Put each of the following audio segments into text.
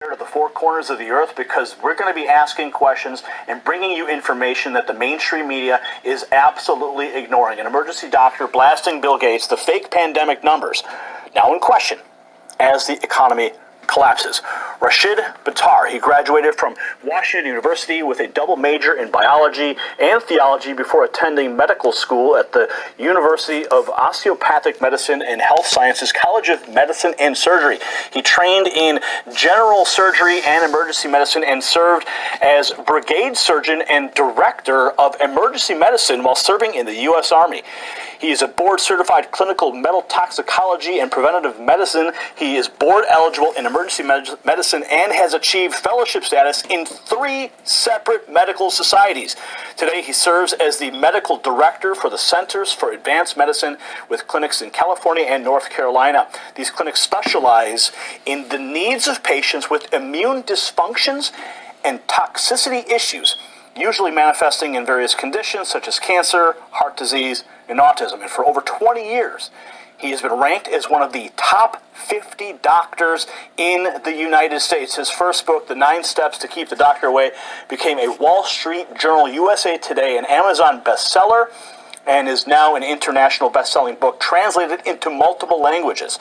to the four corners of the earth, because we're going to be asking questions and bringing you information that the mainstream media is absolutely ignoring. An emergency doctor blasting Bill Gates, the fake pandemic numbers, now in question as the economy collapses. Rashid Buttar, he graduated from Washington University with a double major in biology and theology before attending medical school at the University of Osteopathic Medicine and Health Sciences College of Medicine and Surgery. He trained in general surgery and emergency medicine and served as brigade surgeon and director of emergency medicine while serving in the U.S. Army. He is a board-certified clinical metal toxicology and preventative medicine. He is board eligible in emergency medicine and has achieved fellowship status in 3 separate medical societies. Today, he serves as the medical director for the Centers for Advanced Medicine with clinics in California and North Carolina. These clinics specialize in the needs of patients with immune dysfunctions and toxicity issues, usually manifesting in various conditions such as cancer, heart disease, and autism. And for over 20 years, he has been ranked as one of the top 50 doctors in the United States. His first book, The 9 Steps to Keep the Doctor Away, became a Wall Street Journal, USA Today, and Amazon bestseller, and is now an international best-selling book translated into multiple languages.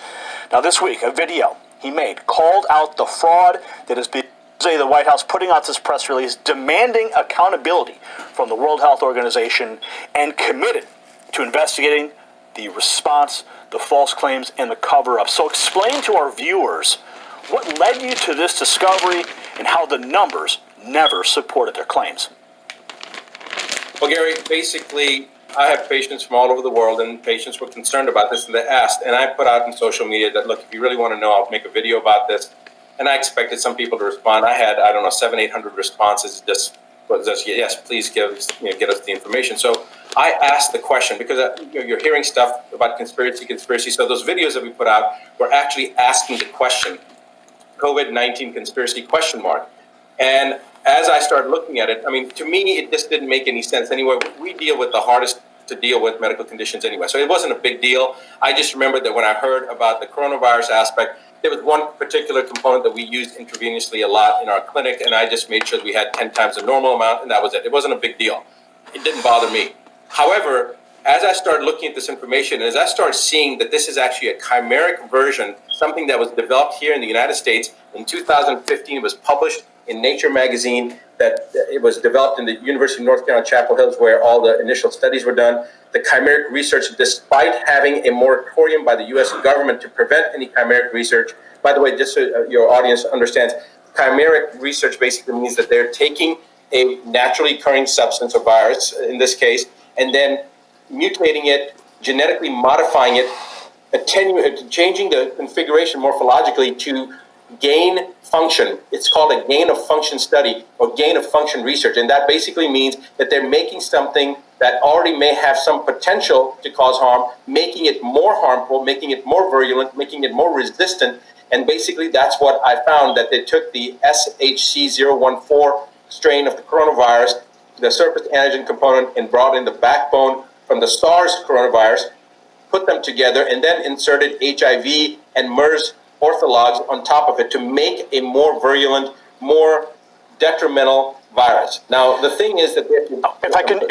Now this week, a video he made called out the fraud that has been the White House putting out this press release demanding accountability from the World Health Organization and committed to investigating the response, the false claims, and the cover-up. So explain to our viewers what led you to this discovery and how the numbers never supported their claims. Well, Gary, basically, I have patients from all over the world, and patients were concerned about this, and they asked, and I put out in social media that, look, if you really want to know, I'll make a video about this. And I expected some people to respond. I had, 700-800 responses. Just yes, please get us the information. So I asked the question because you're hearing stuff about conspiracy. So those videos that we put out were actually asking the question, COVID-19 conspiracy ? And as I started looking at it, to me, it just didn't make any sense. Anyway, we deal with the hardest to deal with medical conditions anyway. So it wasn't a big deal. I just remembered that when I heard about the coronavirus aspect, there was one particular component that we used intravenously a lot in our clinic, and I just made sure that we had 10 times the normal amount, and that was it. It wasn't a big deal. It didn't bother me. However, as I started looking at this information, and as I started seeing that this is actually a chimeric version, something that was developed here in the United States in 2015, it was published in Nature magazine, that it was developed in the University of North Carolina, Chapel Hill, where all the initial studies were done. The chimeric research, despite having a moratorium by the U.S. government to prevent any chimeric research, by the way, just so your audience understands, chimeric research basically means that they're taking a naturally occurring substance or virus, in this case, and then mutating it, genetically modifying it, changing the configuration morphologically to gain function. It's called a gain of function study or gain of function research. And that basically means that they're making something that already may have some potential to cause harm, making it more harmful, making it more virulent, making it more resistant. And basically that's what I found, that they took the SHC014 strain of the coronavirus, the surface antigen component, and brought in the backbone from the SARS coronavirus, put them together, and then inserted HIV and MERS orthologs on top of it to make a more virulent, more detrimental virus. Now, the thing is that if I could